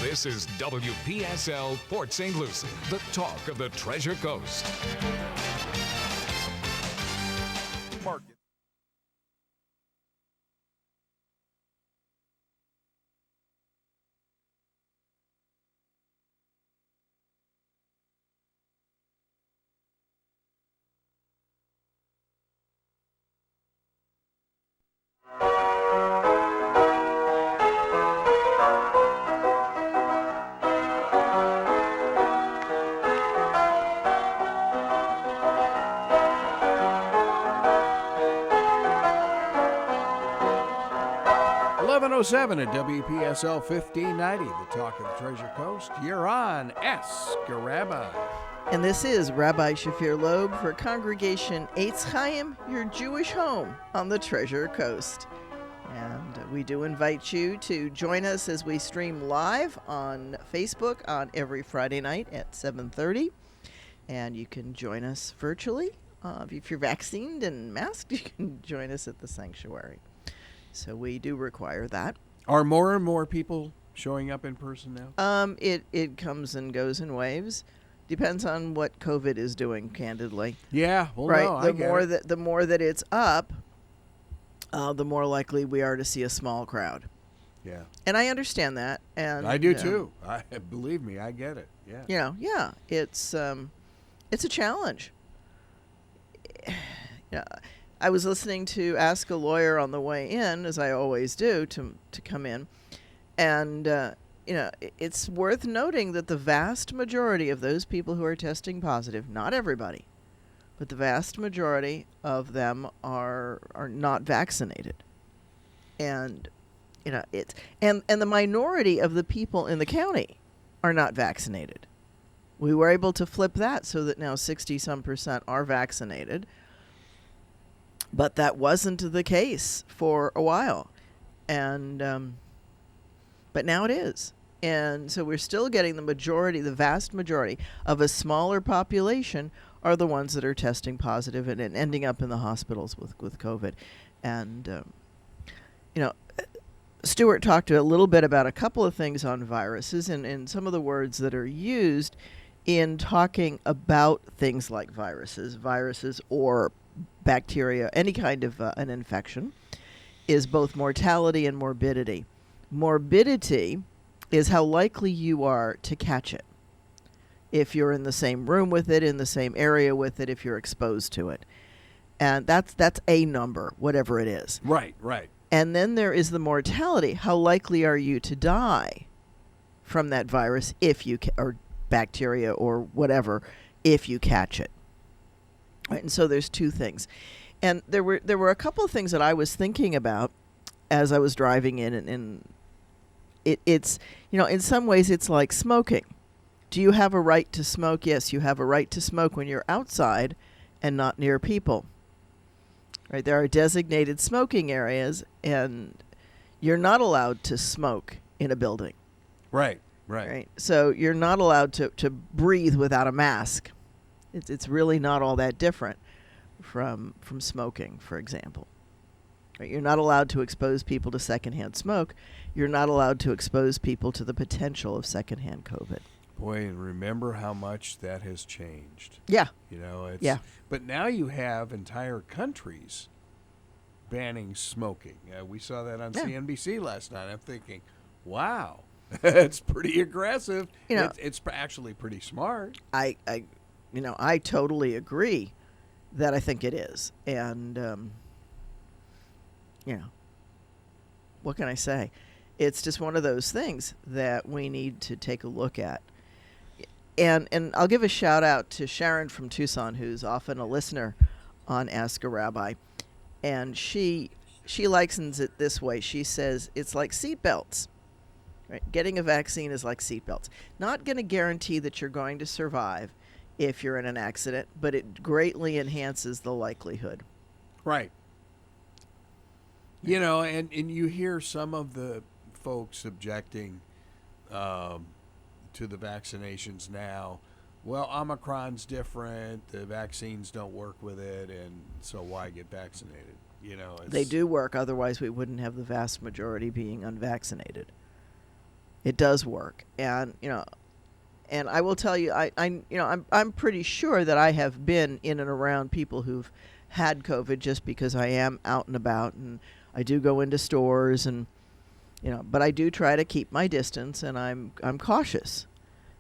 This is WPSL Port St. Lucie, the talk of the Treasure Coast. Market. .07 at WPSL 1590, the talk of the Treasure Coast. You're on Ask a Rabbi. And this is Rabbi Shafir Lobb for Congregation Eitz Chayim, your Jewish home on the Treasure Coast. And we do invite you to join us as we stream live on Facebook on every Friday night at 7:30. And you can join us virtually. If you're vaccinated and masked, you can join us at the sanctuary. So we do require that. Are more and more people showing up in person now? It comes and goes in waves. Depends on what COVID is doing, candidly. Yeah, well, right. No, The more that it's up, the more likely we are to see a small crowd. Yeah. And I understand that. And I do too. Believe me, I get it. Yeah. Yeah. It's a challenge. Yeah. I was listening to Ask a Lawyer on the way in, as I always do, to come in. And, it's worth noting that the vast majority of those people who are testing positive, not everybody, but the vast majority of them are not vaccinated. And, and the minority of the people in the county are not vaccinated. We were able to flip that so that now 60-some% are vaccinated. But that wasn't the case for a while. And but now it is. And so we're still getting the vast majority of a smaller population are the ones that are testing positive and ending up in the hospitals with COVID. And, Stuart talked a little bit about a couple of things on viruses and some of the words that are used in talking about things like viruses or bacteria, any kind of an infection, is both mortality and morbidity. Morbidity is how likely you are to catch it if you're in the same room with it, in the same area with it, if you're exposed to it. And that's a number, whatever it is. Right. And then there is the mortality. How likely are you to die from that virus or bacteria or whatever if you catch it? Right, and so there's two things. And there were a couple of things that I was thinking about as I was driving in, and it's in some ways it's like smoking. Do you have a right to smoke? Yes, you have a right to smoke when you're outside and not near people. Right, there are designated smoking areas, and you're not allowed to smoke in a building. Right. So you're not allowed to breathe without a mask. It's really not all that different from smoking, for example. Right? You're not allowed to expose people to secondhand smoke. You're not allowed to expose people to the potential of secondhand COVID. Boy, and remember how much that has changed. Yeah. Yeah. But now you have entire countries banning smoking. We saw that on CNBC last night. I'm thinking, wow, it's pretty aggressive. It's actually pretty smart. I totally agree that I think it is. And, what can I say? It's just one of those things that we need to take a look at. And I'll give a shout out to Sharon from Tucson, who's often a listener on Ask a Rabbi. And she likens it this way. She says it's like seatbelts. Right? Getting a vaccine is like seatbelts. Not going to guarantee that you're going to survive if you're in an accident, but it greatly enhances the likelihood. Right. And you hear some of the folks objecting to the vaccinations now. Well, Omicron's different. The vaccines don't work with it, and so why get vaccinated? They do work. Otherwise, we wouldn't have the vast majority being unvaccinated. It does work, and and I will tell you, I'm pretty sure that I have been in and around people who've had COVID just because I am out and about, and I do go into stores, and but I do try to keep my distance, and I'm cautious,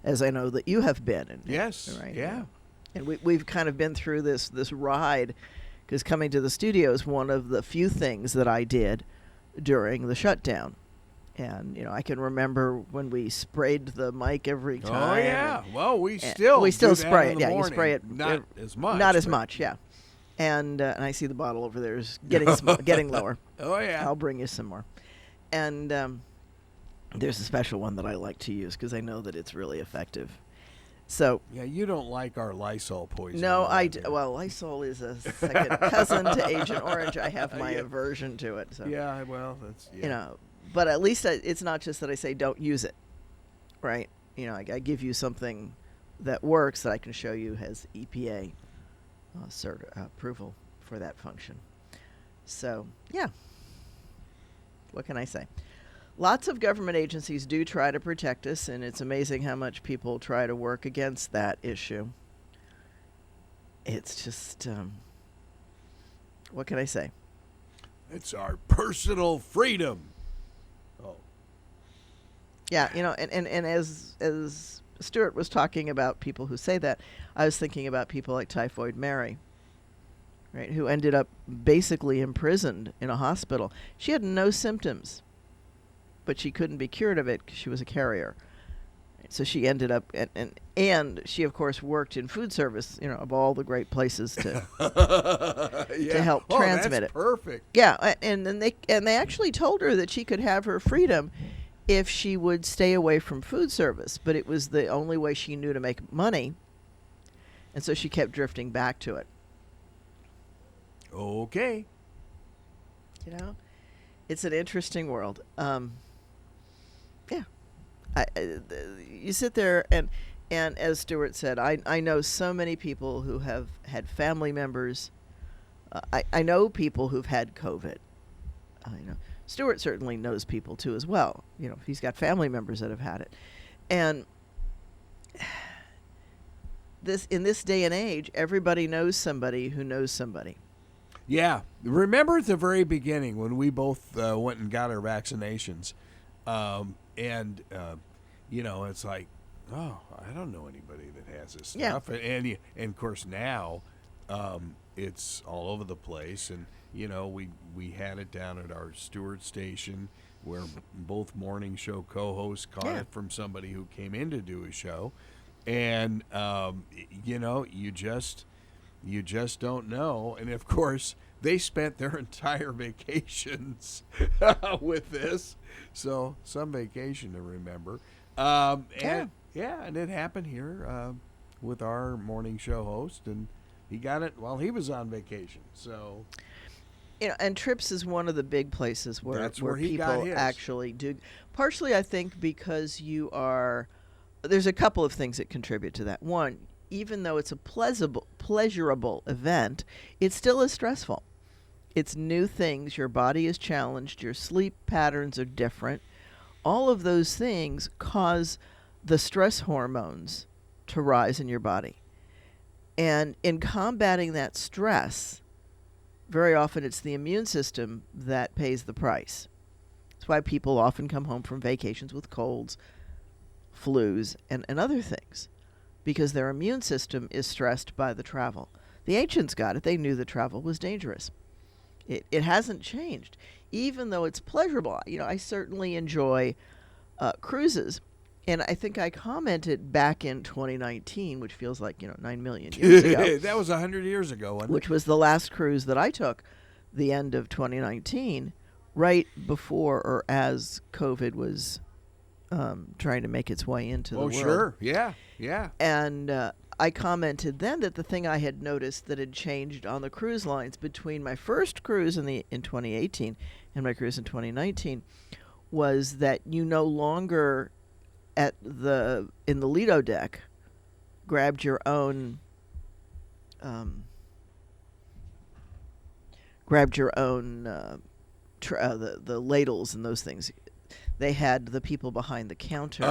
as I know that you have been. And, Yes. right, Yeah. and we've kind of been through this ride, because coming to the studio is one of the few things that I did during the shutdown. And I can remember when we sprayed the mic every time. Oh yeah. Well, we and still we still do that spray in it. the Yeah, you morning. spray it Not as much. Not as but- much, yeah. And I see the bottle over there is getting getting lower. Oh yeah. I'll bring you some more. And there's a special one that I like to use because I know that it's really effective. So Yeah, you don't like our Lysol poison. no, around here. well, Lysol is a second cousin to Agent Orange. I have my Yeah. aversion to it. So Yeah, well, that's but at least it's not just that I say don't use it, right? I give you something that works that I can show you has EPA approval for that function. So, yeah. What can I say? Lots of government agencies do try to protect us, and it's amazing how much people try to work against that issue. It's just, what can I say? It's our personal freedom. Oh. Yeah, and as Stuart was talking about people who say that, I was thinking about people like Typhoid Mary, right, who ended up basically imprisoned in a hospital. She had no symptoms, but she couldn't be cured of it because she was a carrier. So she ended up, and she of course worked in food service, of all the great places to Yeah. help transmit that's it. Perfect. Yeah, and then they actually told her that she could have her freedom if she would stay away from food service, but it was the only way she knew to make money, and so she kept drifting back to it. Okay. It's an interesting world. Yeah, you sit there and as Stuart said, I know so many people who have had family members. I know people who've had COVID. Stuart certainly knows people too as well. He's got family members that have had it, and in this day and age, everybody knows somebody who knows somebody. Yeah. Remember at the very beginning when we both went and got our vaccinations, it's like, oh, I don't know anybody that has this Yeah. stuff, and of course now, it's all over the place, and we had it down at our Stewart station where both morning show co-hosts caught Yeah. it from somebody who came in to do a show, and you just don't know. And of course, they spent their entire vacations with this, so some vacation to remember. And it happened here with our morning show host, and he got it while he was on vacation. So, And Trips is one of the big places where That's where he got people his. actually do. Partially, I think, because there's a couple of things that contribute to that. One, even though it's a pleasurable event, it still is stressful. It's new things. Your body is challenged. Your sleep patterns are different. All of those things cause the stress hormones to rise in your body. And in combating that stress, very often it's the immune system that pays the price. That's why people often come home from vacations with colds, flus, and other things, because their immune system is stressed by the travel. The ancients got it. They knew that travel was dangerous. It hasn't changed, even though it's pleasurable. I certainly enjoy cruises. And I think I commented back in 2019, which feels like 9 million years ago. That was 100 years ago, wasn't it? Which was the last cruise that I took, the end of 2019, right before or as COVID was trying to make its way into the world. Oh, sure. Yeah. And I commented then that the thing I had noticed that had changed on the cruise lines between my first cruise in 2018 and my cruise in 2019 was that you no longer in the Lido deck grabbed your own the ladles and those things. they had the people behind the counter.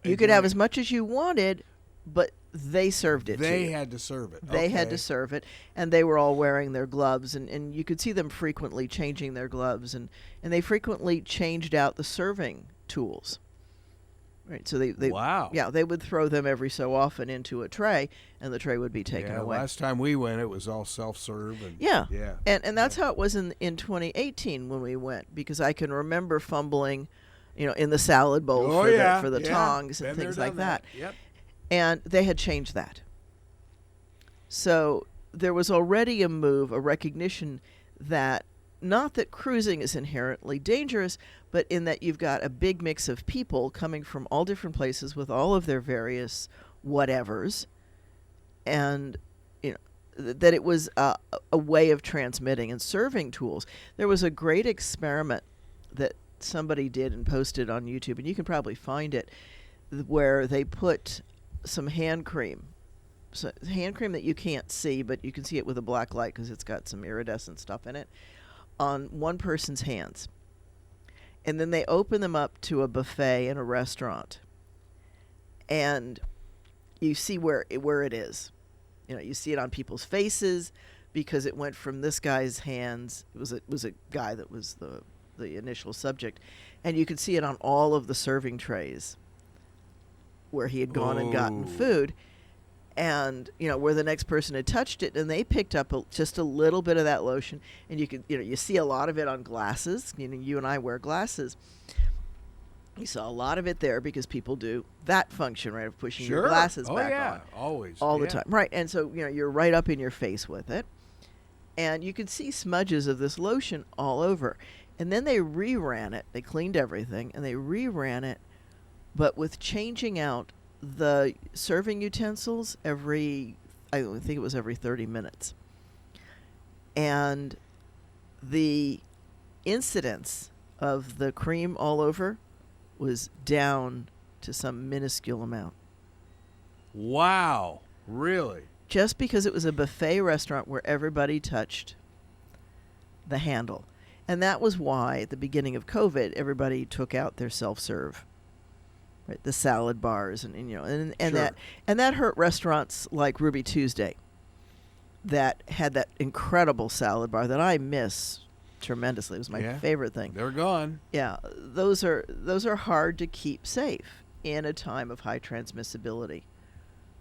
You could have as much as you wanted, but they served it to They you. had to serve it. They had Okay. to serve it, and they were all wearing their gloves, and you could see them frequently changing their gloves, and they frequently changed out the serving tools. Right, so they Wow. Yeah, they would throw them every so often into a tray, and the tray would be taken Yeah, away. last time we went, it was all self-serve. And Yeah. Yeah. And that's how it was in 2018 when we went, because I can remember fumbling, in the salad bowl Oh, for yeah. the Yeah. tongs and Been there, things like done that. Yep. And they had changed that. So there was already a recognition that not that cruising is inherently dangerous, but in that you've got a big mix of people coming from all different places with all of their various whatevers, and that it was a way of transmitting and serving tools. There was a great experiment that somebody did and posted on YouTube, and you can probably find it, where they put some hand cream. So hand cream that you can't see, but you can see it with a black light because it's got some iridescent stuff in it, on one person's hands. And then they open them up to a buffet in a restaurant. And you see where it is. You see it on people's faces because it went from this guy's hands. It was a guy that was the initial subject. And you could see it on all of the serving trays where he had gone and gotten food. And where the next person had touched it, and they picked up just a little bit of that lotion, and you could you see a lot of it on glasses. You and I wear glasses. You saw a lot of it there because people do that function, right, of pushing your glasses back on. Always, all the time, right? And so you're right up in your face with it, and you could see smudges of this lotion all over. And then they reran it. They cleaned everything, and they reran it, but with changing out the serving utensils I think it was every 30 minutes. And the incidence of the cream all over was down to some minuscule amount. Wow. Really? Just because it was a buffet restaurant where everybody touched the handle. And that was why at the beginning of COVID, everybody took out their self-serve. Right, the salad bars and Sure. that hurt restaurants like Ruby Tuesday that had that incredible salad bar that I miss tremendously. It was my favorite thing. They're gone. Yeah, those are hard to keep safe in a time of high transmissibility,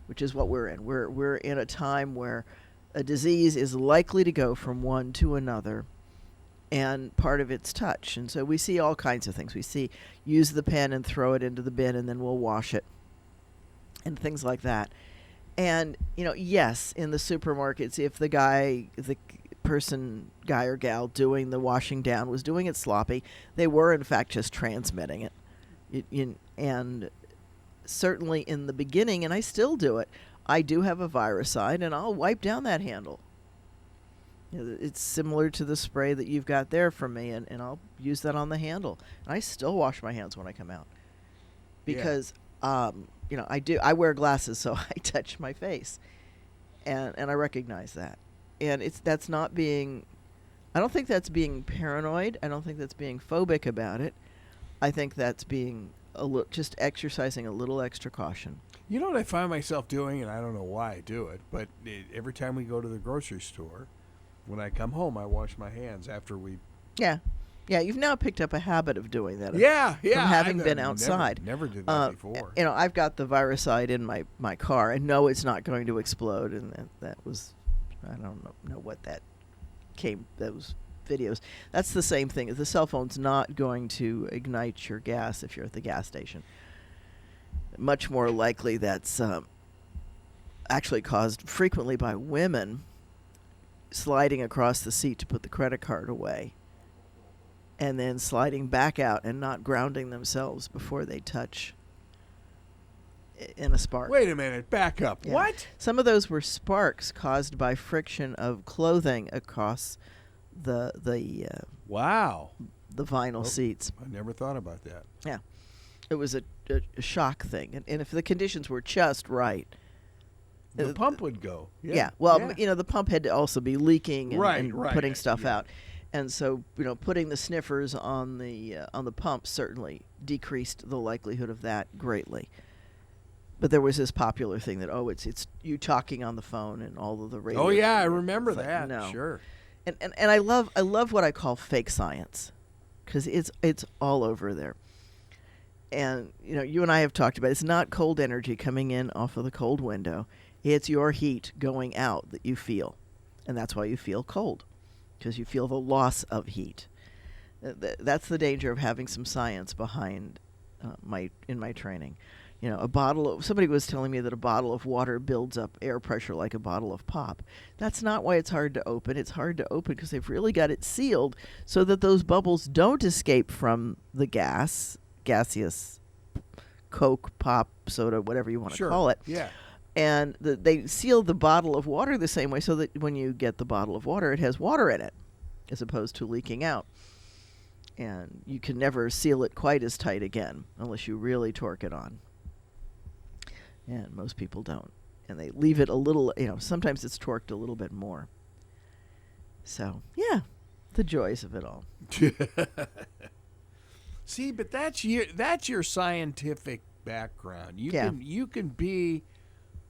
which is what we're in. We're in a time where a disease is likely to go from one to another. And part of it's touch. And so we see all kinds of things. We see use the pen and throw it into the bin and then we'll wash it and things like that. And, yes, in the supermarkets, if the guy or gal doing the washing down was doing it sloppy, they were, in fact, just transmitting it. And certainly in the beginning, and I still do it, I do have a viricide and I'll wipe down that handle. It's similar to the spray that you've got there from me, and I'll use that on the handle. And I still wash my hands when I come out because, I wear glasses, so I touch my face, and I recognize that. And that's not being, I don't think that's being paranoid. I don't think that's being phobic about it. I think that's being just exercising a little extra caution. You know what I find myself doing, and I don't know why I do it, but every time we go to the grocery store, when I come home, I wash my hands after we... Yeah, you've now picked up a habit of doing that. Yeah. From having been outside. Never did that before. I've got the viricide in my car, and no, it's not going to explode, and that was... I don't know what that came... Those videos. That's the same thing. The cell phone's not going to ignite your gas if you're at the gas station. Much more likely that's actually caused frequently by women sliding across the seat to put the credit card away and then sliding back out and not grounding themselves before they touch in a spark. Wait a minute, back up. Yeah. What? Some of those were sparks caused by friction of clothing across the Wow. the vinyl seats. I never thought about that. Yeah. It was a shock thing. And if the conditions were just right, The pump would go. well, the pump had to also be leaking and Right, putting right, stuff yeah. out. And so, putting the sniffers on the pump certainly decreased the likelihood of that greatly. But there was this popular thing that it's you talking on the phone and all of the radio. Oh yeah, I remember It's like, that. no. Sure. And I love what I call fake science, because it's all over there. And you and I have talked about it. It's not cold energy coming in off of the cold window. It's your heat going out that you feel, and that's why you feel cold, because you feel the loss of heat. That's the danger of having some science behind my training. Somebody was telling me that a bottle of water builds up air pressure like a bottle of pop. That's not why it's hard to open. It's hard to open because they've really got it sealed so that those bubbles don't escape from the gaseous Coke, pop, soda, whatever you want to call it. Yeah. And they seal the bottle of water the same way so that when you get the bottle of water, it has water in it as opposed to leaking out. And you can never seal it quite as tight again unless you really torque it on. And most people don't. And they leave it a little, sometimes it's torqued a little bit more. So, yeah, the joys of it all. See, but that's your scientific background. You can be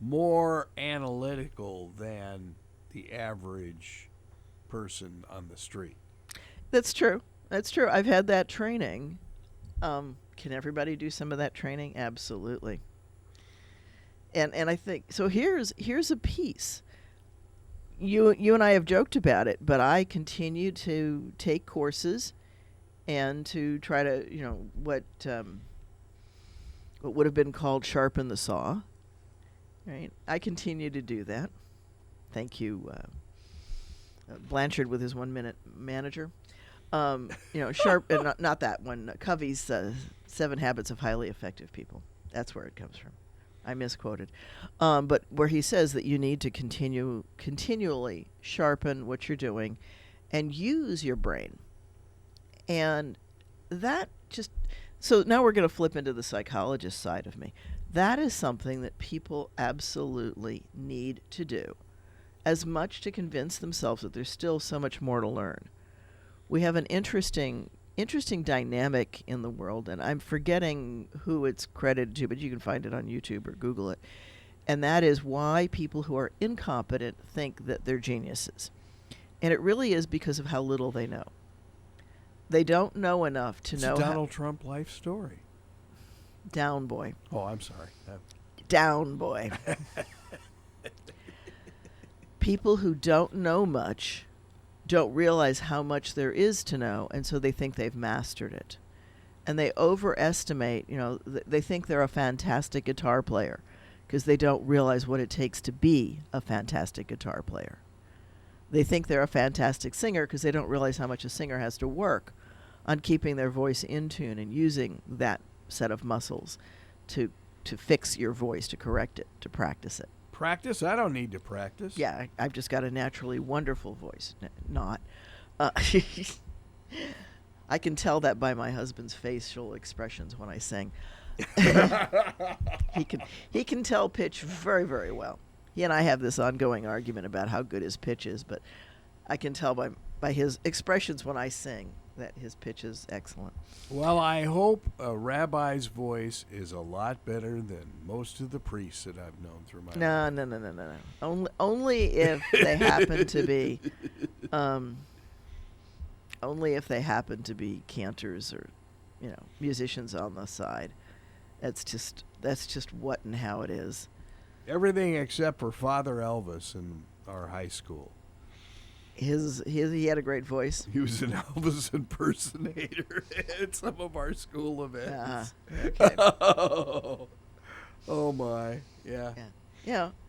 more analytical than the average person on the street. That's true. I've had that training. Can everybody do some of that training? Absolutely. And I think so. Here's a piece. You and I have joked about it, but I continue to take courses and to try to what would have been called sharpen the saw. Right. I continue to do that. Thank you, Blanchard with his 1 minute manager. Sharp not that one. Covey's 7 Habits of Highly Effective People. That's where it comes from. I misquoted. But where he says that you need to continually sharpen what you're doing and use your brain. And that so now we're going to flip into the psychologist side of me. That is something that people absolutely need to do, as much to convince themselves that there's still so much more to learn. We have an interesting dynamic in the world, and I'm forgetting who it's credited to, but you can find it on YouTube or Google it. And that is why people who are incompetent think that they're geniuses. And it really is because of how little they know. They don't know enough to know. It's a Donald Trump life story. Down boy. Oh, I'm sorry. Down boy. People who don't know much don't realize how much there is to know, and so they think they've mastered it. And they overestimate, they think they're a fantastic guitar player because they don't realize what it takes to be a fantastic guitar player. They think they're a fantastic singer because they don't realize how much a singer has to work on keeping their voice in tune and using that set of muscles to fix your voice, to correct it, to practice it. Practice? I don't need to practice. Yeah, I've just got a naturally wonderful voice. Not. I can tell that by my husband's facial expressions when I sing. He can tell pitch very, very well. He and I have this ongoing argument about how good his pitch is, but I can tell by his expressions when I sing that his pitch is excellent. Well, I hope a rabbi's voice is a lot better than most of the priests that I've known through my life. No. Only if they happen to be, only if they happen to be cantors or, musicians on the side. That's just what and how it is. Everything except for Father Elvis in our high school. He had a great voice. He was an Elvis impersonator at some of our school events. Okay. Oh my, yeah.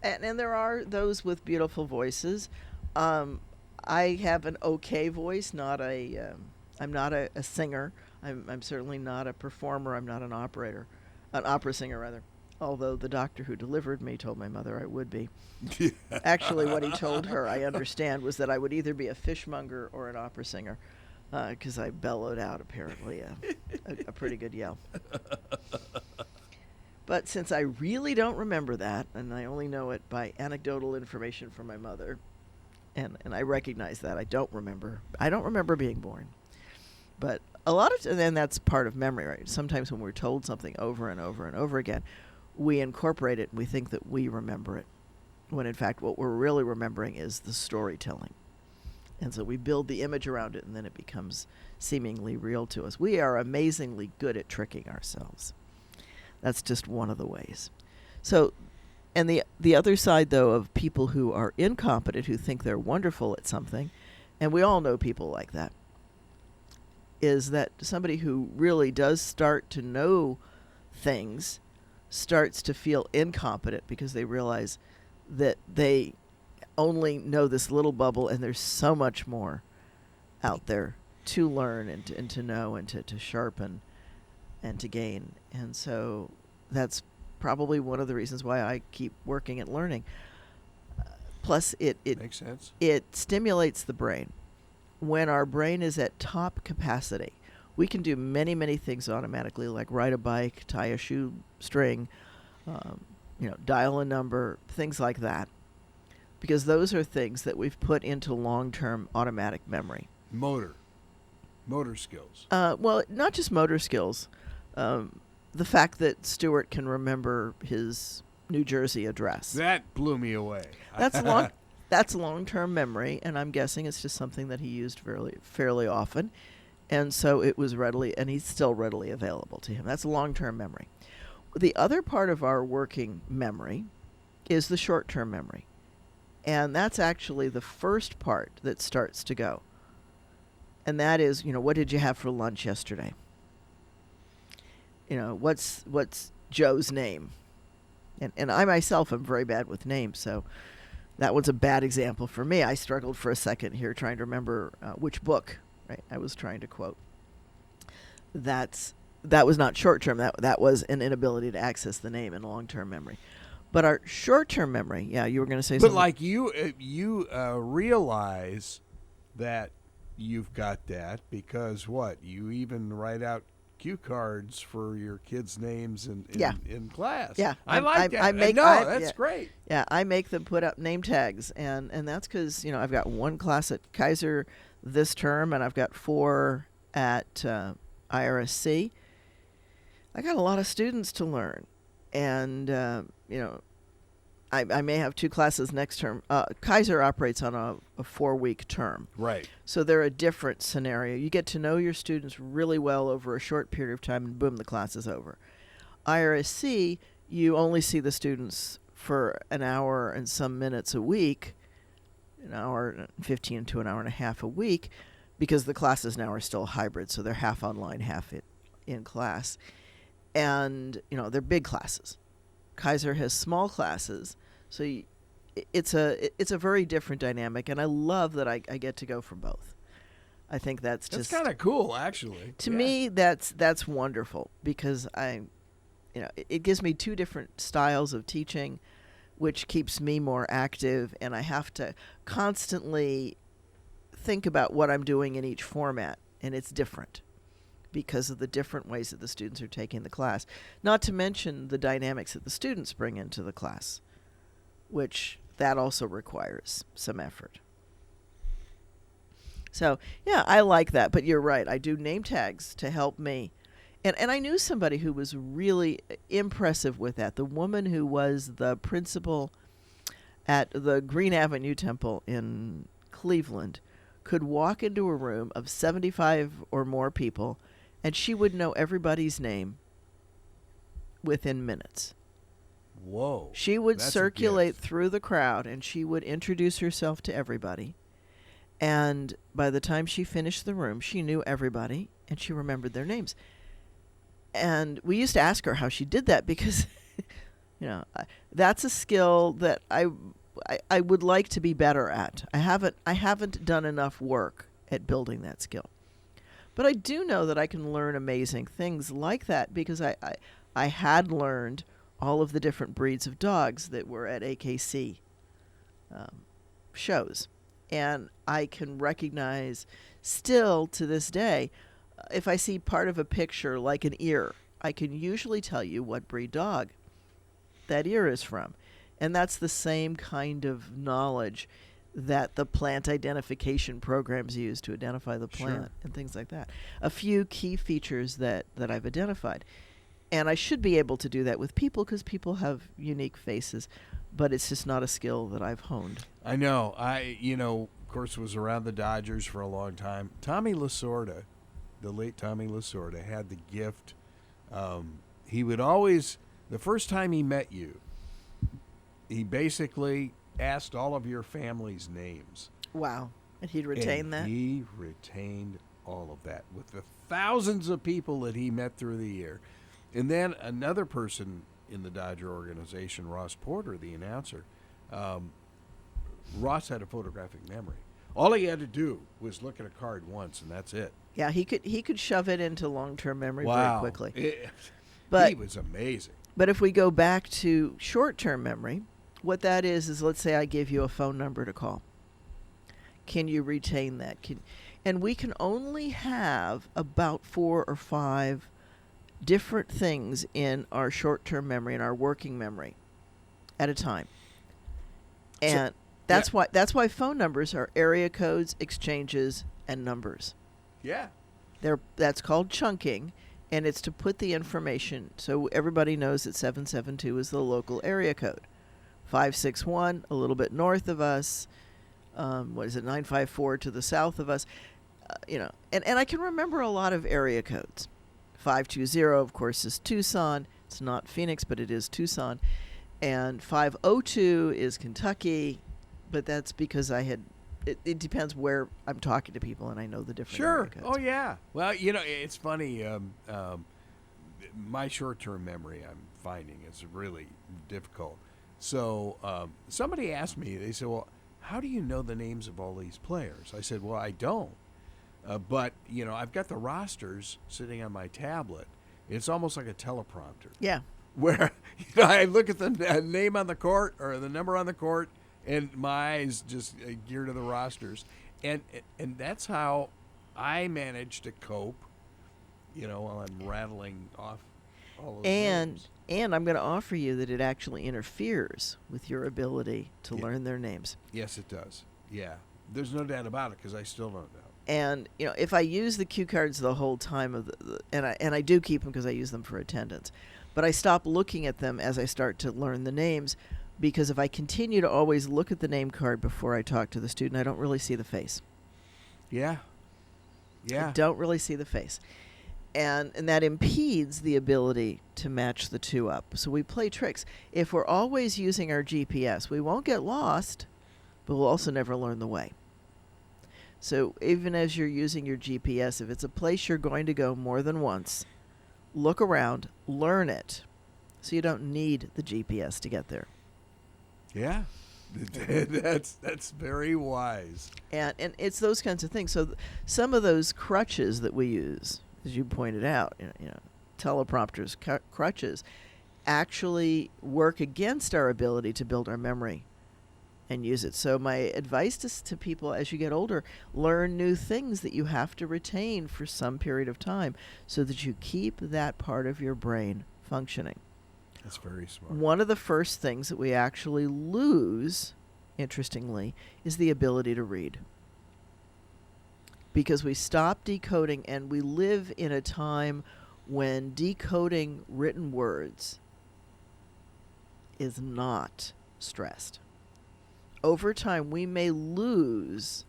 And there are those with beautiful voices. I have an okay voice, I'm not a singer. I'm certainly not a performer. I'm not an opera singer rather. Although the doctor who delivered me told my mother I would be. Actually, what he told her, I understand, was that I would either be a fishmonger or an opera singer, because I bellowed out, apparently, a pretty good yell. But since I really don't remember that, and I only know it by anecdotal information from my mother, And I recognize that. I don't remember being born. But a lot of and then that's part of memory, right? Sometimes when we're told something over and over and over again, we incorporate it and we think that we remember it, when in fact what we're really remembering is the storytelling. And so we build the image around it, and then it becomes seemingly real to us. We are amazingly good at tricking ourselves. That's just one of the ways. So, and the other side, though, of people who are incompetent, who think they're wonderful at something, and we all know people like that, is that somebody who really does start to know things starts to feel incompetent because they realize that they only know this little bubble, and there's so much more out there to learn and to know and to sharpen and to gain. And so that's probably one of the reasons why I keep working at learning. Plus, it makes sense. It stimulates the brain. When our brain is at top capacity, we can do many, many things automatically, like ride a bike, tie a shoestring, dial a number, things like that. Because those are things that we've put into long-term automatic memory. Motor skills. Well, not just motor skills. The fact that Stuart can remember his New Jersey address. That blew me away. That's long-term memory, and I'm guessing it's just something that he used fairly often. And so it was and he's still readily available to him. That's long-term memory. The other part of our working memory is the short-term memory. And that's actually the first part that starts to go. And that is, what did you have for lunch yesterday? What's Joe's name? And I myself am very bad with names, so that was a bad example for me. I struggled for a second here trying to remember which book, right, I was trying to quote. That was not short-term. That was an inability to access the name in long-term memory. But our short-term memory, you were going to say something. But like you realize that you've got that because what? You even write out cue cards for your kids' names in class. Yeah, I like that. That's great. Yeah, I make them put up name tags, and that's because I've got one class at Kaiser this term, and I've got 4 at IRSC. I got a lot of students to learn, and I may have 2 classes next term. Kaiser operates on a 4-week term. Right. So they're a different scenario. You get to know your students really well over a short period of time, and boom, the class is over. IRSC, you only see the students for an hour and some minutes a week, an hour and 15 to an hour and a half a week, because the classes now are still hybrid, so they're half online, half in class. And, they're big classes. Kaiser has small classes, so it's a very different dynamic, and I love that I get to go for both. I think that's kind of cool, actually. To me, that's wonderful because it gives me 2 different styles of teaching, which keeps me more active, and I have to constantly think about what I'm doing in each format, and it's different because of the different ways that the students are taking the class. Not to mention the dynamics that the students bring into the class, which that also requires some effort. So, I like that. But you're right. I do name tags to help me. And I knew somebody who was really impressive with that. The woman who was the principal at the Green Avenue Temple in Cleveland could walk into a room of 75 or more people, and she would know everybody's name within minutes. Whoa. She would circulate through the crowd, and she would introduce herself to everybody. And by the time she finished the room, she knew everybody, and she remembered their names. And we used to ask her how she did that because, that's a skill that I would like to be better at. I haven't done enough work at building that skill. But I do know that I can learn amazing things like that because I had learned all of the different breeds of dogs that were at AKC shows. And I can recognize still to this day, if I see part of a picture like an ear, I can usually tell you what breed dog that ear is from. And that's the same kind of knowledge that the plant identification programs use to identify the plant Sure. and things like that. A few key features that I've identified. And I should be able to do that with people because people have unique faces, but it's just not a skill that I've honed. I know. Of course, was around the Dodgers for a long time. Tommy Lasorda, the late Tommy Lasorda, had the gift. He would always, the first time he met you, he basically asked all of your family's names. Wow. And he'd retain And that? He retained all of that with the thousands of people that he met through the year. And then another person in the Dodger organization, Ross Porter, the announcer, Ross had a photographic memory. All he had to do was look at a card once, and that's it. Yeah, he could shove it into long-term memory very quickly. But he was amazing. But if we go back to short-term memory, what that is let's say I give you a phone number to call. Can you retain that? And we can only have about 4 or 5 different things in our short-term memory and our working memory at a time. And that's why phone numbers are area codes, exchanges, and numbers. Yeah. That's called chunking, and it's to put the information so everybody knows that 772 is the local area code. 561 a little bit north of us. 954 to the south of us. And I can remember a lot of area codes. 520, of course, is Tucson. It's not Phoenix, but it is Tucson. And 502 is Kentucky, but that's because it depends where I'm talking to people, and I know the different area codes. Oh, yeah. Well, it's funny. My short-term memory, I'm finding, is really difficult. So somebody asked me, they said, well, how do you know the names of all these players? I said, well, I don't. But, I've got the rosters sitting on my tablet. It's almost like a teleprompter. Yeah. Where I look at the name on the court or the number on the court, and my eyes just gear to the rosters. And that's how I manage to cope, while I'm rattling off all those names. And I'm going to offer you that it actually interferes with your ability to learn their names. Yes, it does. Yeah. There's no doubt about it because I still don't know. And if I use the cue cards the whole time and I do keep them because I use them for attendance, but I stop looking at them as I start to learn the names, because if I continue to always look at the name card before I talk to the student, I don't really see the face. Yeah. Yeah. I don't really see the face. And that impedes the ability to match the two up. So we play tricks. If we're always using our GPS, we won't get lost, but we'll also never learn the way. So even as you're using your GPS, if it's a place you're going to go more than once, look around, learn it, so you don't need the GPS to get there. Yeah. That's very wise. And it's those kinds of things. So some of those crutches that we use, as you pointed out, teleprompters, crutches, actually work against our ability to build our memory and use it. So my advice to people as you get older, learn new things that you have to retain for some period of time so that you keep that part of your brain functioning. That's very smart. One of the first things that we actually lose, interestingly, is the ability to read. Because we stop decoding, and we live in a time when decoding written words is not stressed. Over time, we may lose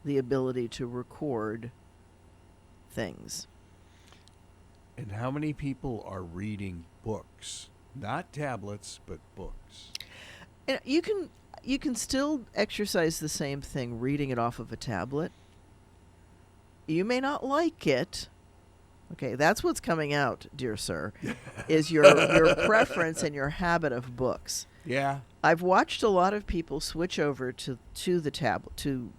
the ability to record things. And how many people are reading books? Not tablets, but books. And you can still exercise the same thing reading it off of a tablet. You may not like it. Okay, that's what's coming out, dear sir, is your preference and your habit of books. Yeah. I've watched a lot of people switch over to the tablet, to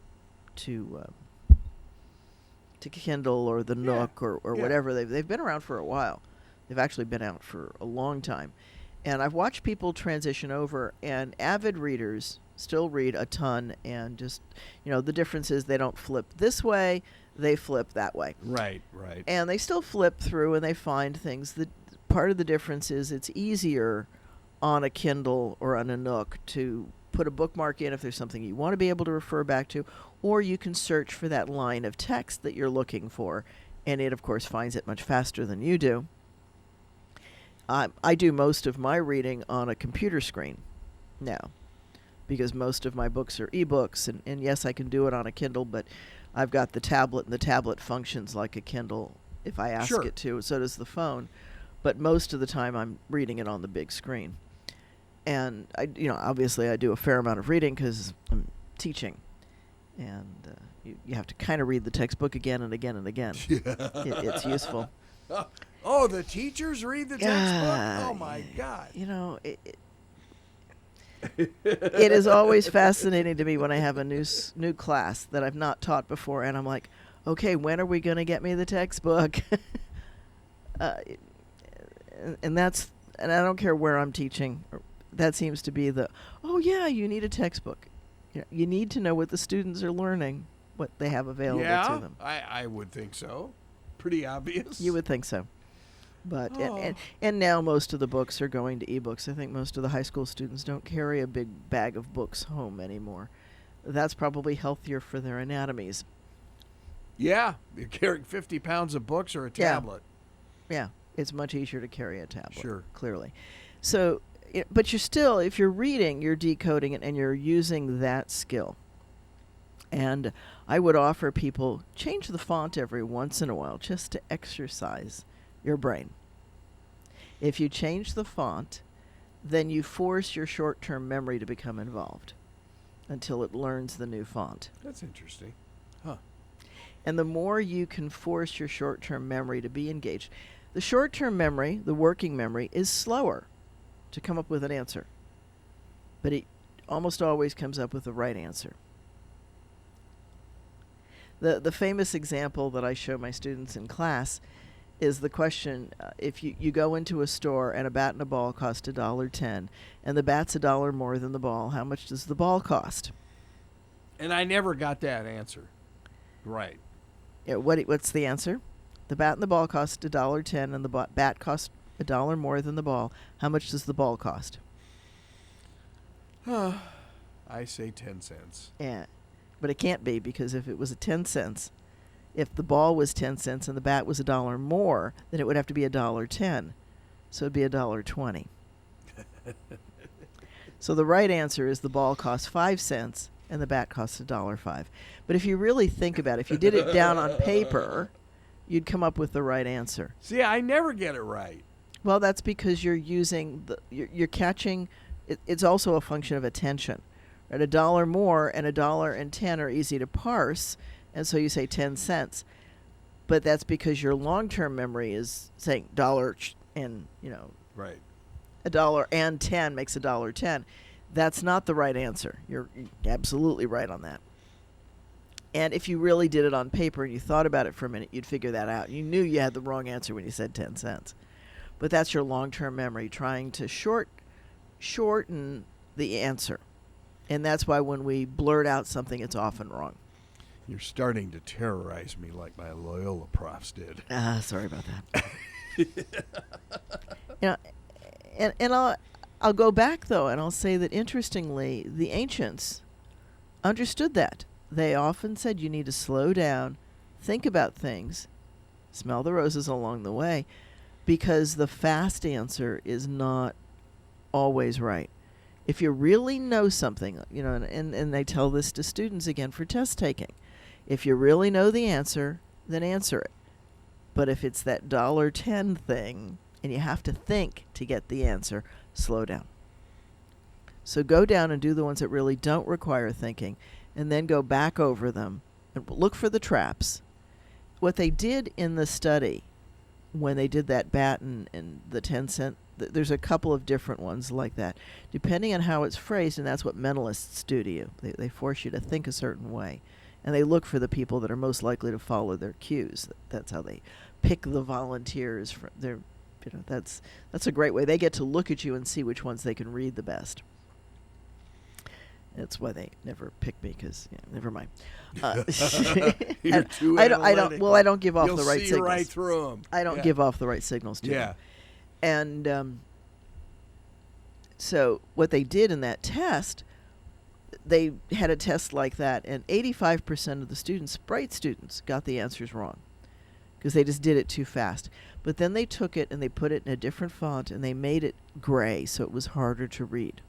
Kindle or the Nook or whatever. They've been around for a while. They've actually been out for a long time. And I've watched people transition over, and avid readers still read a ton, and just, the difference is they don't flip this way, they flip that way. Right, right. And they still flip through and they find things. That part of the difference is it's easier on a Kindle or on a Nook to put a bookmark in if there's something you want to be able to refer back to, or you can search for that line of text that you're looking for, and it, of course, finds it much faster than you do. I do most of my reading on a computer screen now, because most of my books are ebooks, and yes, I can do it on a Kindle, but I've got the tablet, and the tablet functions like a Kindle if I ask it to. So does the phone, but most of the time I'm reading it on the big screen. And obviously I do a fair amount of reading because I'm teaching, and you have to kind of read the textbook again and again and again. It's useful. Oh, the teachers read the textbook? Oh my God! It is always fascinating to me when I have a new class that I've not taught before, and I'm like, okay, when are we going to get me the textbook? And I don't care where I'm teaching. That seems to be oh yeah, you need a textbook. You need to know what the students are learning, what they have available to them. I would think so. Pretty obvious. You would think so. But and now most of the books are going to ebooks. I think most of the high school students don't carry a big bag of books home anymore. That's probably healthier for their anatomies. Yeah, you're carrying 50 pounds of books or a tablet. Yeah, it's much easier to carry a tablet. Sure. Clearly. So, but you're still, if you're reading, you're decoding it, and you're using that skill. And I would offer people, change the font every once in a while just to exercise your brain. If you change the font, then you force your short-term memory to become involved until it learns the new font. That's interesting. Huh. And the more you can force your short-term memory to be engaged, the short-term memory, the working memory, is slower to come up with an answer. But it almost always comes up with the right answer. The famous example that I show my students in class is the question, if you go into a store and a bat and a ball cost $1.10, and the bat's $1 more than the ball, how much does the ball cost? And I never got that answer. Right. Yeah, what's the answer? The bat and the ball cost $1.10, and the bat cost $1 more than the ball. How much does the ball cost? I say 10 cents. Yeah, but it can't be, because if it was 10 cents, if the ball was 10 cents and the bat was $1 more, then it would have to be $1.10. So it'd be $1.20. So the right answer is the ball costs 5 cents and the bat costs $1.05. But if you really think about it, if you did it down on paper, you'd come up with the right answer. See, I never get it right. Well, that's because you're using you're catching. It's also a function of attention. Right? $1 more and $1.10 are easy to parse, and so you say 10 cents. But that's because your long-term memory is saying dollar and right. $1.10 makes $1.10. That's not the right answer. You're absolutely right on that. And if you really did it on paper and you thought about it for a minute, you'd figure that out. You knew you had the wrong answer when you said 10 cents. But that's your long-term memory trying to shorten the answer. And that's why when we blurt out something, it's often wrong. You're starting to terrorize me like my Loyola profs did. Sorry about that. And I'll go back, though, and I'll say that, interestingly, the ancients understood that. They often said you need to slow down, think about things, smell the roses along the way, because the fast answer is not always right. If you really know something, and they tell this to students again for test taking, if you really know the answer, then answer it. But if it's that $1.10 thing, and you have to think to get the answer, slow down. So go down and do the ones that really don't require thinking, and then go back over them and look for the traps. What they did in the study, when they did that bat and the 10 cent, there's a couple of different ones like that, depending on how it's phrased, and that's what mentalists do to you. They force you to think a certain way, and they look for the people that are most likely to follow their cues. That's how they pick the volunteers. That's a great way. They get to look at you and see which ones they can read the best. That's why they never pick me, because never mind. You're too I don't give off You'll the right see signals. right through them. I don't give off the right signals to them. And so what they did in that test they had a test like that, and 85% of the students, bright students, got the answers wrong because they just did it too fast. But then they took it and they put it in a different font and they made it gray so it was harder to read.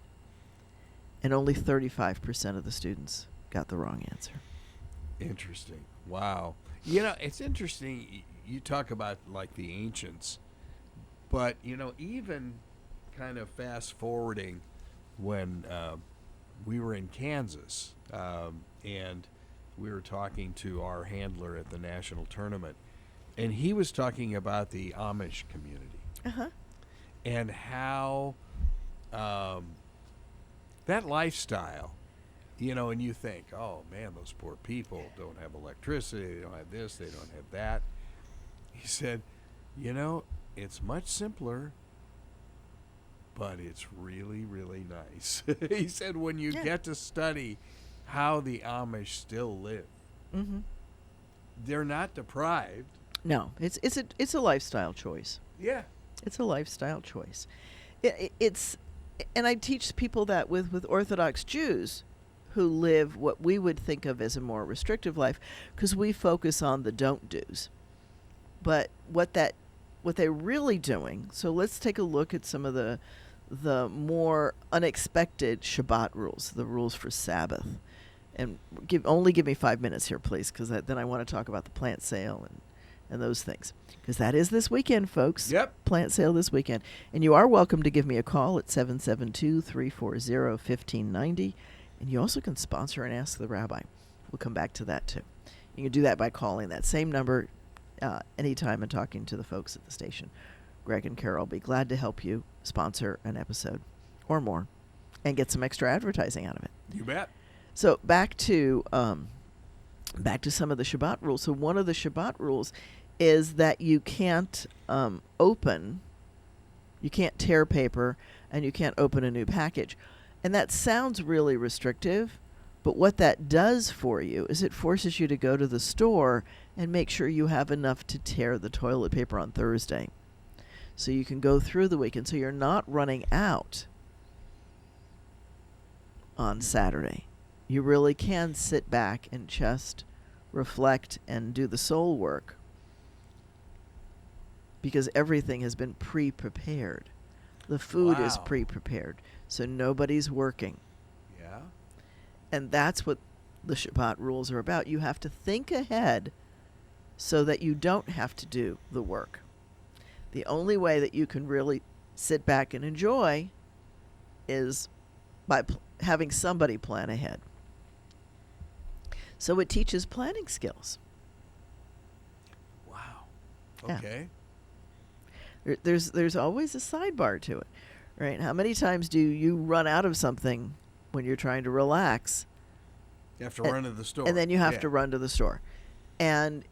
And only 35% of the students got the wrong answer. Interesting. Wow. You know, it's interesting. You talk about like the ancients, but you know, even kind of fast forwarding when we were in Kansas and we were talking to our handler at the national tournament, and he was talking about the Amish community and how that lifestyle, you know, and you think, oh man, those poor people don't have electricity, they don't have this, they don't have that. He said, you know, it's much simpler, but it's really, really nice. He said when you get to study how the Amish still live, they're not deprived. No, it's a lifestyle choice. Yeah. It's a lifestyle choice. It's, and I teach people that with Orthodox Jews who live what we would think of as a more restrictive life, because we focus on the don't do's. But what they're really doing, so let's take a look at some of the more unexpected Shabbat rules, the rules for Sabbath. And give me 5 minutes here, please, because then I want to talk about the plant sale and those things. Because that is this weekend, folks. Yep. Plant sale this weekend. And you are welcome to give me a call at 772-340-1590. And you also can sponsor and ask the rabbi. We'll come back to that, too. You can do that by calling that same number anytime and talking to the folks at the station. Greg and Carol will be glad to help you sponsor an episode or more and get some extra advertising out of it. You bet. So back to some of the Shabbat rules. So one of the Shabbat rules is that you can't you can't tear paper, and you can't open a new package. And that sounds really restrictive, but what that does for you is it forces you to go to the store and make sure you have enough to tear the toilet paper on Thursday, so you can go through the weekend, so you're not running out on Saturday. You really can sit back and just reflect and do the soul work, because everything has been pre-prepared. The food is pre-prepared, so nobody's working. Yeah. And that's what the Shabbat rules are about. You have to think ahead so that you don't have to do the work. The only way that you can really sit back and enjoy is by having somebody plan ahead. So it teaches planning skills. Wow. Yeah. Okay. There's always a sidebar to it, right? How many times do you run out of something when you're trying to relax? You have to run to the store. And then you have to run to the store. And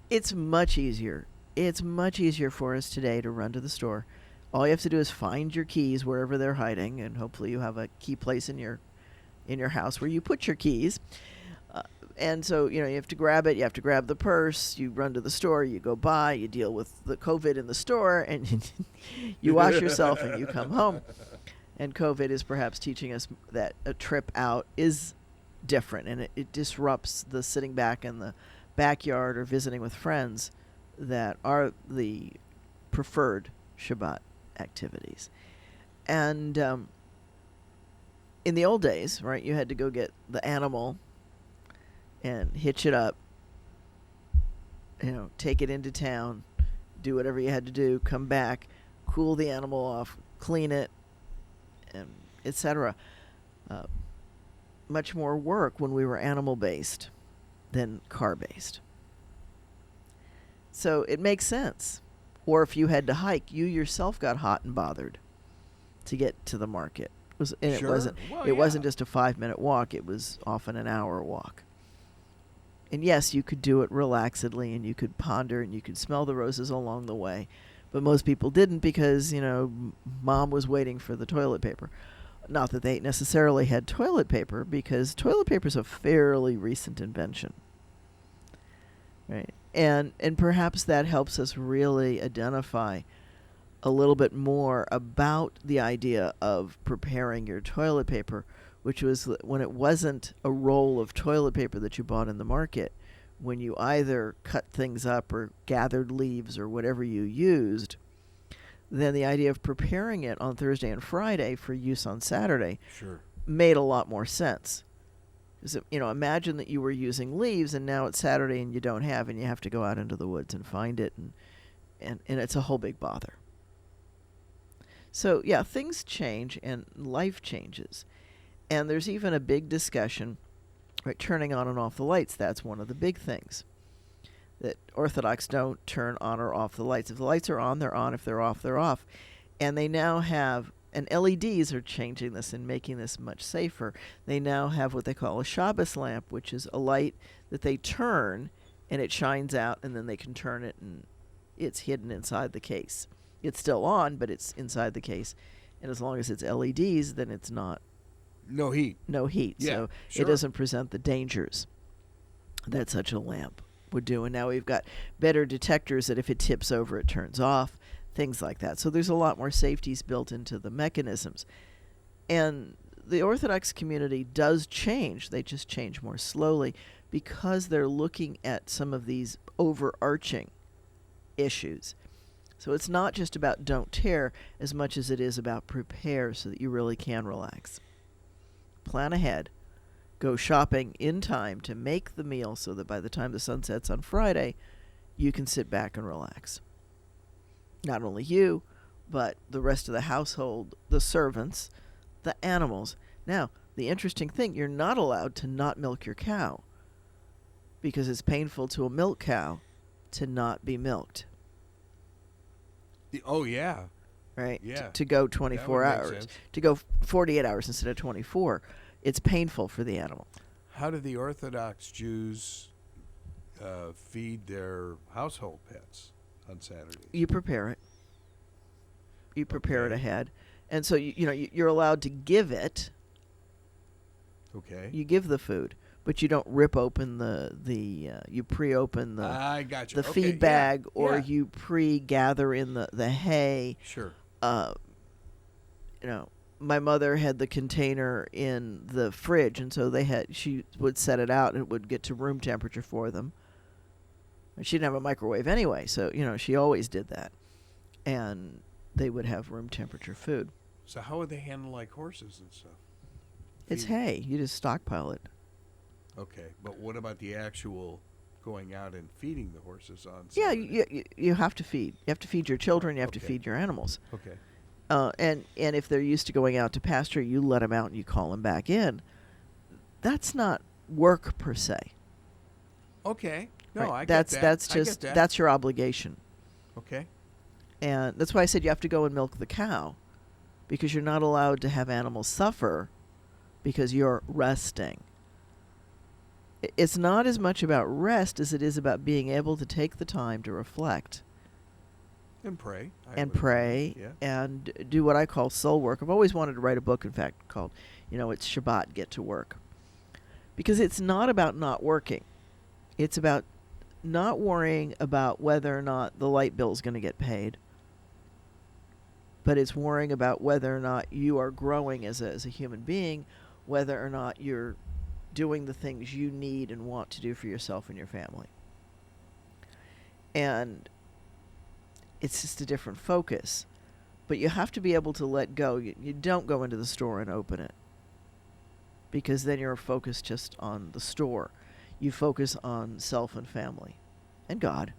it's much easier. It's much easier for us today to run to the store. All you have to do is find your keys wherever they're hiding, and hopefully you have a key place in your house where you put your keys. And so, you have to grab it. You have to grab the purse. You run to the store. You go by. You deal with the COVID in the store, and you wash yourself, and you come home. And COVID is perhaps teaching us that a trip out is different, and it disrupts the sitting back in the backyard or visiting with friends that are the preferred Shabbat activities. And in the old days, right, you had to go get the animal and hitch it up, take it into town, do whatever you had to do, come back, cool the animal off, clean it, and etc. Much more work when we were animal-based than car-based. So it makes sense. Or if you had to hike, you yourself got hot and bothered to get to the market. It wasn't just a 5-minute walk, it was often an hour walk. And yes, you could do it relaxedly, and you could ponder, and you could smell the roses along the way. But most people didn't because, mom was waiting for the toilet paper. Not that they necessarily had toilet paper, because toilet paper is a fairly recent invention. Right? And perhaps that helps us really identify a little bit more about the idea of preparing your toilet paper which was when it wasn't a roll of toilet paper that you bought in the market, when you either cut things up or gathered leaves or whatever you used, then the idea of preparing it on Thursday and Friday for use on Saturday Sure. made a lot more sense. Because, imagine that you were using leaves and now it's Saturday and you don't have, and you have to go out into the woods and find it, and it's a whole big bother. So, yeah, things change and life changes. And there's even a big discussion, right, turning on and off the lights. That's one of the big things. That Orthodox don't turn on or off the lights. If the lights are on, they're on. If they're off, they're off. And they now have, and LEDs are changing this and making this much safer. They now have what they call a Shabbos lamp, which is a light that they turn and it shines out, and then they can turn it and it's hidden inside the case. It's still on, but it's inside the case. And as long as it's LEDs, then it's not. No heat. No heat. Yeah, So sure. it doesn't present the dangers that such a lamp would do. And now we've got better detectors that if it tips over, it turns off, things like that. So there's a lot more safeties built into the mechanisms. And the Orthodox community does change. They just change more slowly because they're looking at some of these overarching issues. So it's not just about don't tear as much as it is about prepare so that you really can relax. Plan ahead. Go shopping in time to make the meal so that by the time the sun sets on Friday, you can sit back and relax. Not only you, but the rest of the household, the servants, the animals. Now, the interesting thing, you're not allowed to not milk your cow because it's painful to a milk cow to not be milked. Oh, yeah. Right? Yeah. To go That 24 would make hours. sense. To go 48 hours instead of 24. It's painful for the animal. How do the Orthodox Jews feed their household pets on Saturdays? You prepare it. You prepare it Okay. ahead. And so, you're allowed to give it. Okay. You give the food, but you don't rip open you pre-open I got you. the Okay, feed yeah, bag, or yeah. you pre-gather in the hay. Sure. My mother had the container in the fridge, and so she would set it out and it would get to room temperature for them. And she didn't have a microwave anyway, so she always did that. And they would have room temperature food. So how would they handle like horses and stuff? It's Feed- hay. You just stockpile it. Okay, but what about the actual going out and feeding the horses on Yeah, Saturday? you have to feed. You have to feed your children. You have to Okay. feed your animals. Okay. And if they're used to going out to pasture, you let them out and you call them back in. That's not work per se. Okay. No, right? I get that's that. that's I get just that. that's your obligation. Okay. And that's why I said you have to go and milk the cow, because you're not allowed to have animals suffer because you're resting. It's not as much about rest as it is about being able to take the time to reflect And pray. and pray Yeah. and do what I call soul work. I've always wanted to write a book, in fact, called, it's Shabbat, Get to Work. Because it's not about not working. It's about not worrying about whether or not the light bill is going to get paid. But it's worrying about whether or not you are growing as a human being, whether or not you're doing the things you need and want to do for yourself and your family. And it's just a different focus. But you have to be able to let go. You don't go into the store and open it, because then you're focused just on the store. You focus on self and family. And God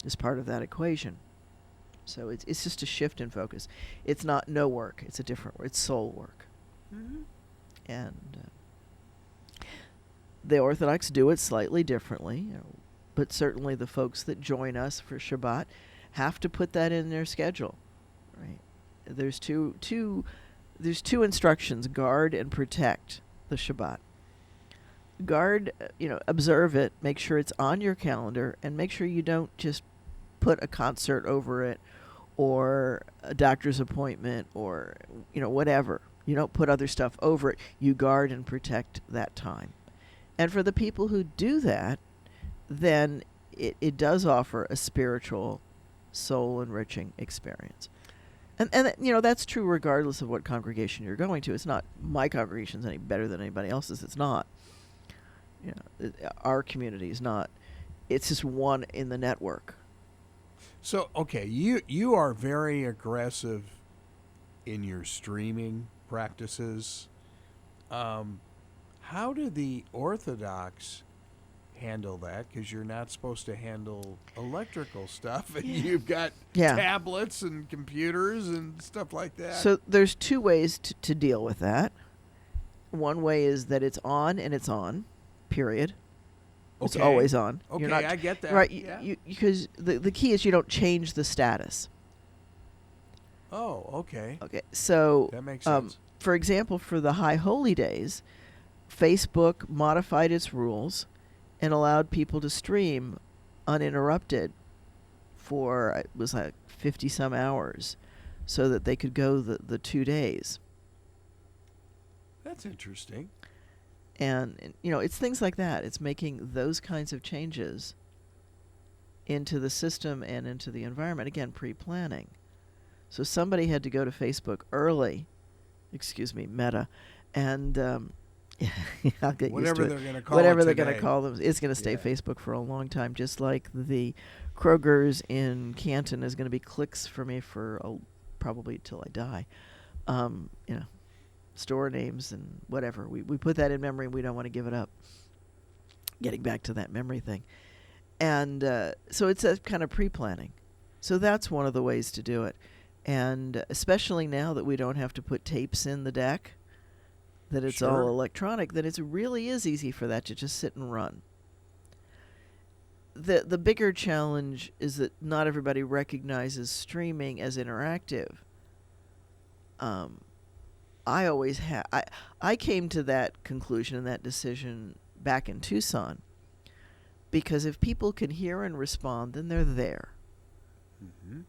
is part of that equation. So it's just a shift in focus. It's not no work. It's a different work. It's soul work. Mm-hmm. And the Orthodox do it slightly differently, but certainly the folks that join us for Shabbat have to put that in their schedule, right? There's two instructions: guard and protect the Shabbat. Guard, observe it, make sure it's on your calendar, and make sure you don't just put a concert over it or a doctor's appointment or whatever. You don't put other stuff over it. You guard and protect that time. And for the people who do that, then it does offer a spiritual, soul-enriching experience. And that's true regardless of what congregation you're going to. It's not my congregation's any better than anybody else's. It's not. Our community is not. It's just one in the network. So, okay, you are very aggressive in your streaming practices. How do the Orthodox handle that? Because you're not supposed to handle electrical stuff, and you've got tablets and computers and stuff like that. So there's two ways to deal with that. One way is that it's on and it's on, period. It's always on. Okay, I get that. Right, because the key is you don't change the status. Oh, okay. Okay, so that makes sense. For example, for the High Holy Days, Facebook modified its rules and allowed people to stream uninterrupted for, it was like 50-some hours, so that they could go the 2 days. That's interesting. And, it's things like that. It's making those kinds of changes into the system and into the environment. Again, pre-planning. So somebody had to go to Facebook early, Meta, and I'll get whatever used to they're it. going to call Whatever it they're today. going to call them. It's going to stay Facebook for a long time, just like the Kroger's in Canton is going to be clicks for me for probably till I die. Store names and whatever. We put that in memory and we don't want to give it up. Getting back to that memory thing. And so it's a kind of pre-planning. So that's one of the ways to do it. And especially now that we don't have to put tapes in the deck, that it's all electronic, that it really is easy for that to just sit and run. The bigger challenge is that not everybody recognizes streaming as interactive. I came to that conclusion and that decision back in Tucson, because if people can hear and respond, then they're there. Mm-hmm.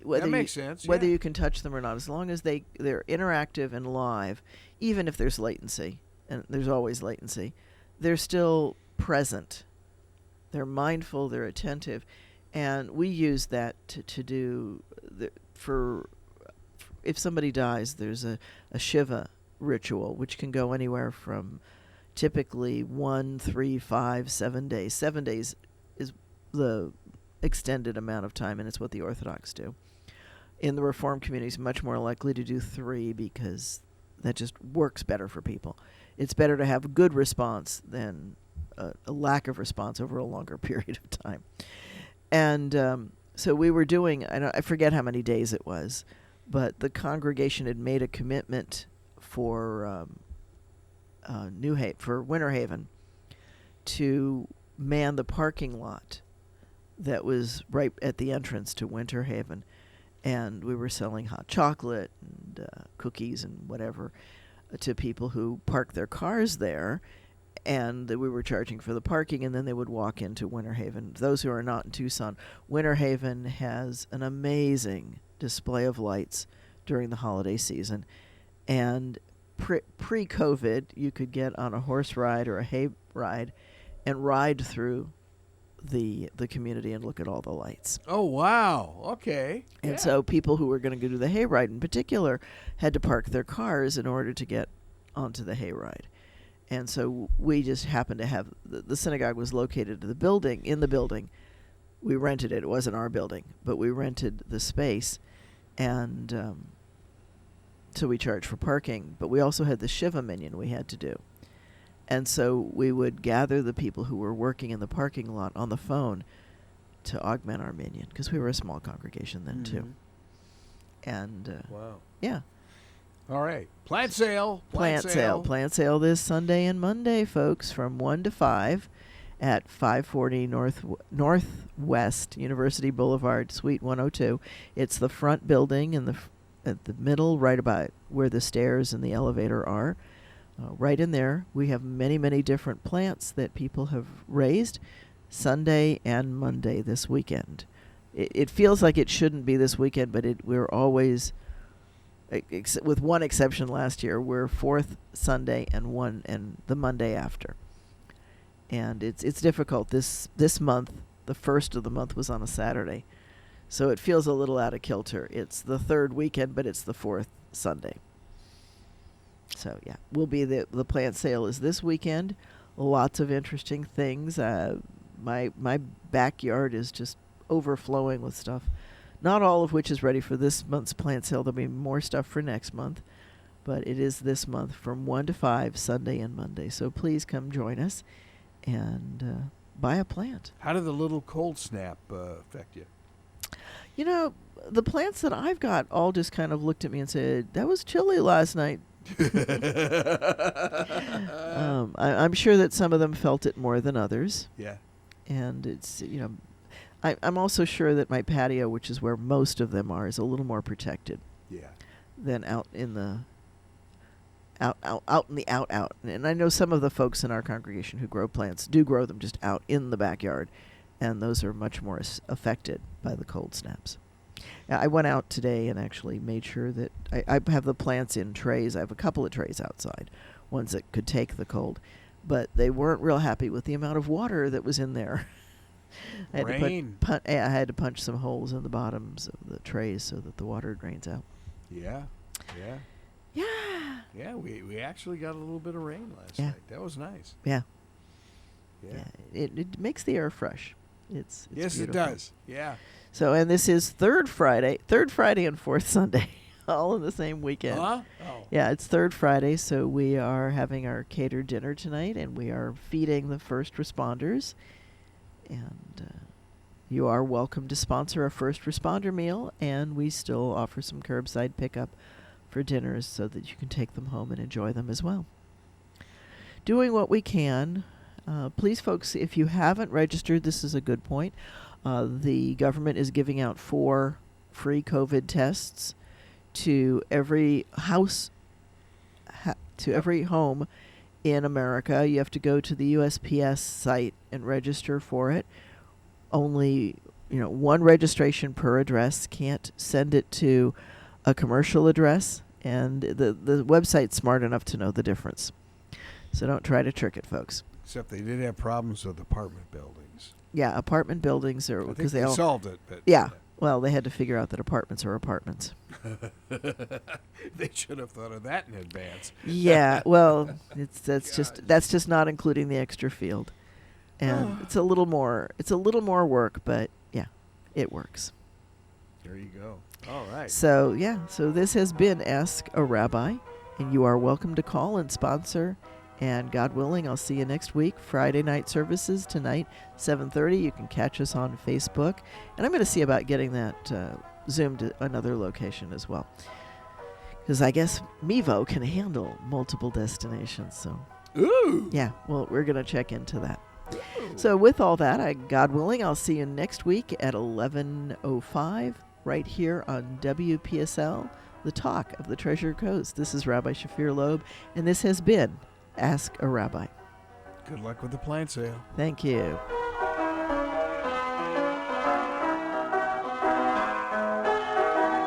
That makes sense. Whether you can touch them or not, as long as they're interactive and live, even if there's latency, and there's always latency, they're still present. They're mindful, they're attentive, and we use that to do if somebody dies, there's a Shiva ritual, which can go anywhere from typically 1, 3, 5, 7 days. 7 days is the extended amount of time, and it's what the Orthodox do. In the Reform community, is much more likely to do 3 because that just works better for people. It's better to have a good response than a lack of response over a longer period of time. And so we were doing, I forget how many days it was, but the congregation had made a commitment for Winter Haven to man the parking lot that was right at the entrance to Winter Haven. And we were selling hot chocolate and cookies and whatever to people who parked their cars there. And we were charging for the parking, and then they would walk into Winter Haven. Those who are not in Tucson, Winter Haven has an amazing display of lights during the holiday season. And pre-COVID, you could get on a horse ride or a hay ride and ride through the community and look at all the lights. Oh, wow. Okay. And so people who were going to go to the hayride in particular had to park their cars in order to get onto the hayride. And so we just happened to have, the synagogue was located in the building. We rented it. It wasn't our building, but we rented the space. And so we charged for parking. But we also had the Shiva minyan we had to do. And so we would gather the people who were working in the parking lot on the phone to augment our minyan, because we were a small congregation then, too. And, wow. Yeah. All right. Plant sale. Plant sale this Sunday and Monday, folks, from 1 to 5 at 540 Northwest University Boulevard, Suite 102. It's the front building at the middle, right about where the stairs and the elevator are. Right in there, we have many, many different plants that people have raised Sunday and Monday this weekend. It feels like it shouldn't be this weekend, but we're always, with one exception last year, we're fourth Sunday and the Monday after. And it's difficult. This month, the first of the month was on a Saturday. So it feels a little out of kilter. It's the third weekend, but it's the fourth Sunday. So yeah, the plant sale is this weekend. Lots of interesting things. My backyard is just overflowing with stuff. Not all of which is ready for this month's plant sale. There'll be more stuff for next month. But it is this month from 1 to 5, Sunday and Monday. So please come join us and buy a plant. How did the little cold snap affect you? You know, the plants that I've got all just kind of looked at me and said, that was chilly last night. I'm sure that some of them felt it more than others. Yeah. And it's, I'm also sure that my patio, which is where most of them are, is a little more protected. Yeah. Than out in the out. And I know some of the folks in our congregation who grow plants do grow them just out in the backyard, and those are much more affected by the cold snaps. I went out today and actually made sure that I have the plants in trays. I have a couple of trays outside, ones that could take the cold, but they weren't real happy with the amount of water that was in there. I had to punch some holes in the bottoms of the trays so that the water drains out. Yeah. Yeah, we actually got a little bit of rain last night. That was nice. Yeah. Yeah. It makes the air fresh. It's yes, beautiful. It does. Yeah. So, and this is third Friday and fourth Sunday, all in the same weekend. Huh? Oh. Yeah, it's third Friday, so we are having our catered dinner tonight, and we are feeding the first responders. And you are welcome to sponsor a first responder meal, and we still offer some curbside pickup for dinners so that you can take them home and enjoy them as well. Doing what we can. Please, folks, if you haven't registered, this is a good point. The government is giving out 4 free COVID tests to every house, to every home in America. You have to go to the USPS site and register for it. Only, one registration per address. Can't send it to a commercial address, and the website's smart enough to know the difference. So don't try to trick it, folks. Except they did have problems with apartment buildings. Yeah, apartment buildings are I think because they all solved it, but yeah. Well, they had to figure out that apartments are apartments. They should have thought of that in advance. Yeah, well, that's just not including the extra field, and it's a little more work, but yeah, it works. There you go. All right. So this has been Ask a Rabbi, and you are welcome to call and sponsor. And God willing, I'll see you next week. Friday night services tonight, 7:30. You can catch us on Facebook. And I'm going to see about getting that Zoom to another location as well. Because I guess Mevo can handle multiple destinations. So, Ooh. Yeah, well, we're going to check into that. Ooh. So with all that, God willing, I'll see you next week at 11:05 right here on WPSL, the talk of the Treasure Coast. This is Rabbi Shafir Lobb, and this has been Ask a Rabbi. Good luck with the plant sale. Thank you.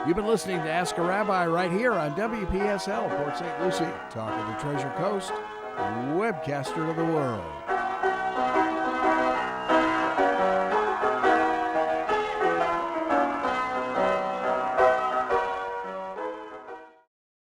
You've been listening to Ask a Rabbi right here on WPSL, Port St. Lucie, talk of the Treasure Coast, webcaster of the world.